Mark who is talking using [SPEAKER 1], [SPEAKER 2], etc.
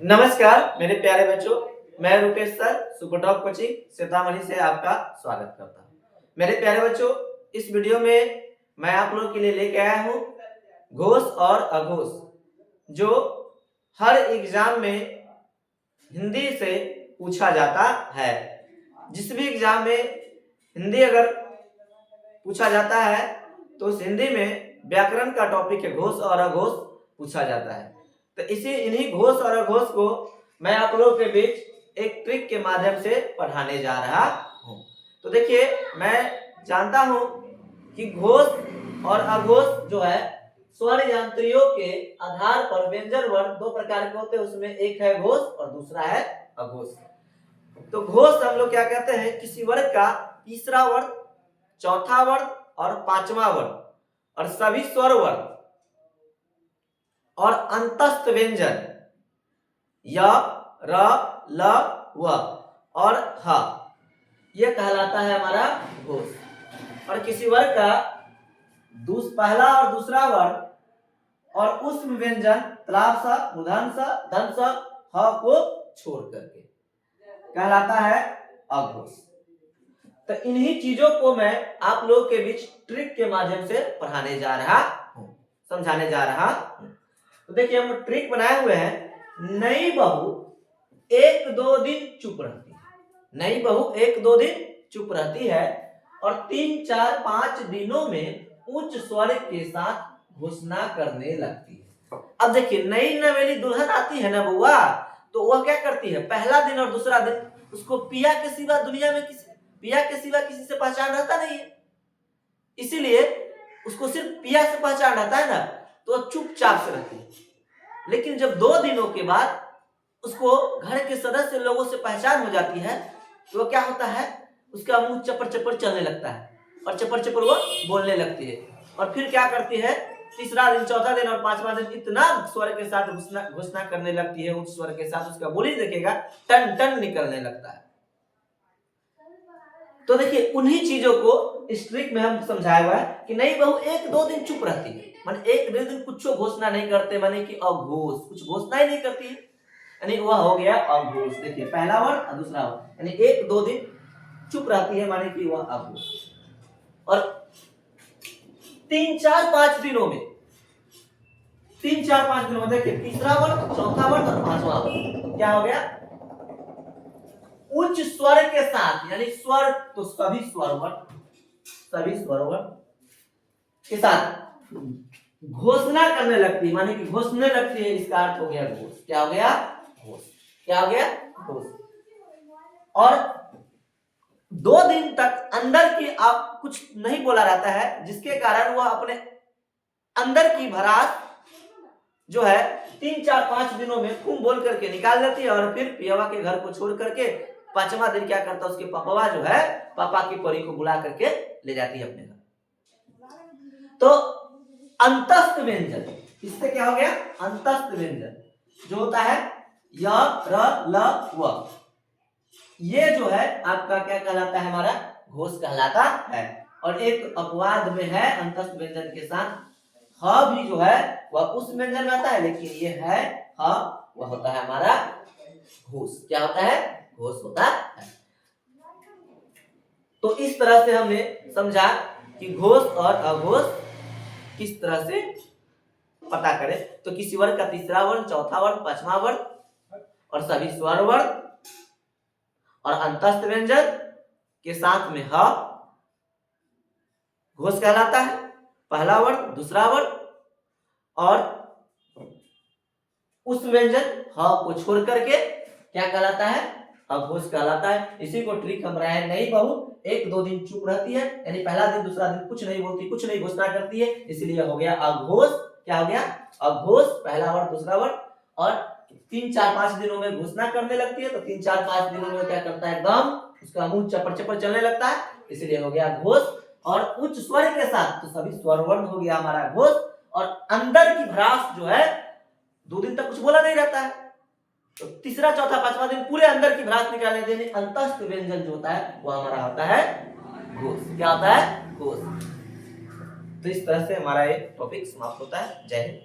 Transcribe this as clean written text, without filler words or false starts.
[SPEAKER 1] नमस्कार मेरे प्यारे बच्चों, मैं Rupesh sir super top coaching Sitamarhi से आपका स्वागत करता हूँ। मेरे प्यारे बच्चों, इस वीडियो में मैं आप लोगों के लिए लेके आया हूँ घोष और अघोष, जो हर एग्जाम में हिंदी से पूछा जाता है। जिस भी एग्जाम में हिंदी अगर पूछा जाता है तो उस हिंदी में व्याकरण का टॉपिक है घोष और अघोष पूछा जाता है। तो इन्हीं घोष और अघोष को मैं आप लोगों के बीच एक ट्रिक के माध्यम से पढ़ाने जा रहा हूँ। तो देखिए, मैं जानता हूँ कि घोष और अघोष जो है स्वर यंत्रियों के आधार पर व्यंजन वर्ण दो प्रकार के होते हैं। उसमें एक है घोष और दूसरा है अघोष। तो घोष हम लोग क्या कहते हैं, किसी वर्ग का तीसरा वर्ण, चौथा वर्ण और पांचवा वर्ण और सभी स्वर वर्ण और अंतस्थ व्यंजन य, र, ल, व और ह, यह कहलाता है हमारा घोष। और किसी वर्ग का पहला और दूसरा वर्ण और उष्म व्यंजन त्रास, मूर्धन्य, दंश, ह को छोड़ करके कहलाता है अघोष। तो इन्हीं चीजों को मैं आप लोगों के बीच ट्रिक के माध्यम से पढ़ाने जा रहा हूँ, समझाने जा रहा हूँ। तो देखिए, हम ट्रिक बनाए हुए हैं। नई बहू एक दो दिन चुप रहती है। नई बहू एक दो दिन चुप रहती है और 3, 4, 5 दिनों में उच्च स्वर के साथ घोषणा करने लगती है। अब देखिए, नई नवेली दुल्हन आती है ना बुआ, तो वह क्या करती है, पहला दिन और दूसरा दिन उसको पिया के सिवा दुनिया में किसी से पहचान रहता नहीं है। इसीलिए उसको सिर्फ पिया से पहचान रहता है ना, तो चुपचाप से रहती है। लेकिन जब 2 दिनों के बाद उसको घर के सदस्य लोगों से पहचान हो जाती है, तो क्या होता है, उसका मुंह चपर चपर चलने लगता है और चपर चपर वो बोलने लगती है। और फिर क्या करती है, तीसरा दिन, चौथा दिन और पांचवा दिन इतना स्वर के साथ घोषणा करने लगती है, उस स्वर के साथ उसका बोली देखेगा टन टन निकलने लगता है। तो देखिए, उन्हीं चीजों को इस ट्रिक में हम समझाया हुआ है कि नई बहू एक दो दिन चुप रहती है, माने एक दो दिन कुछ घोषणा नहीं करते, माने कि अघोष, कुछ घोषणा ही नहीं करती है, यानी वह हो गया अघोष। देखिए, पहला वर्ण और दूसरा वर्ण, यानी एक दो दिन चुप रहती है, माने कि वह अघोष। और 3, 4, 5 दिनों में, 3, 4, 5 दिनों में देखिए, तीसरा वर्ण, चौथा वर्ण और पांचवा वर्ण क्या हो गया, उच्च स्वर के साथ, यानी स्वर तो सभी स्वर वर्ण के साथ घोषणा करने लगती है, माने कि घोषणे लगती है। इसका अर्थ हो गया घोष। क्या हो गया, घोष। क्या हो गया, घोष। और 2 दिन तक अंदर की आप कुछ नहीं बोला रहता है, जिसके कारण वह अपने अंदर की भड़ास जो है 3, 4, 5 दिनों में खूब बोल करके निकाल देती है। और फिर पियवा के घर को छोड़ करके पांचवा दिन क्या करता है, उसके पापा जो है, पापा की परी को बुला करके ले जाती है अपने घर। तो अंतस्थ व्यंजन, इससे क्या हो गया, अंतस्थ व्यंजन जो होता है य, र, ल, व, ये जो है आपका क्या कहलाता है, हमारा घोष कहलाता है। और एक अपवाद में है, अंतस्थ व्यंजन के साथ ह भी जो है वह उस व्यंजन में आता है, लेकिन ये है ह, वह होता है हमारा घोष। क्या होता है, घोष होता है। तो इस तरह से हमने समझा कि घोष और अघोष किस तरह से पता करें। तो किसी वर्ग का तीसरा वर्ण, चौथा वर्ण, पांचवा वर्ण और सभी स्वर वर्ण और अंतस्थ व्यंजन के साथ में ह घोष कहलाता है, पहला वर्ण, दूसरा वर्ण और उस व्यंजन ह को छोड़ करके क्या कहलाता है, अघोष कहलाता है। इसी को ट्रिक हम रहे हैं। नई बहू एक दो दिन चुप रहती है, यानी पहला दिन दूसरा दिन कुछ नहीं बोलती, कुछ नहीं घोषणा करती है, इसलिए हो गया अघोष। क्या हो गया, अघोष, पहला वर्ण, दूसरा वर्ण। और 3, 4, 5 दिनों में घोषणा करने लगती है, तो 3, 4, 5 दिनों में क्या करता है, एकदम उसका मुंह चपर चपर चलने लगता है, इसलिए हो गया घोष। और उच्च स्वर के साथ तो सभी स्वर वर्ण हो गया हमारा घोष। और अंदर की भ्रास जो है 2 दिन तक कुछ बोला नहीं रहता है, तो तीसरा, चौथा, पांचवा दिन पूरे अंदर की भ्रास निकालने देने अंतस्थ व्यंजन जो होता है वो हमारा होता है घोष। क्या होता है, घोष। तो इस तरह से हमारा ये टॉपिक समाप्त होता है। जय हिंद।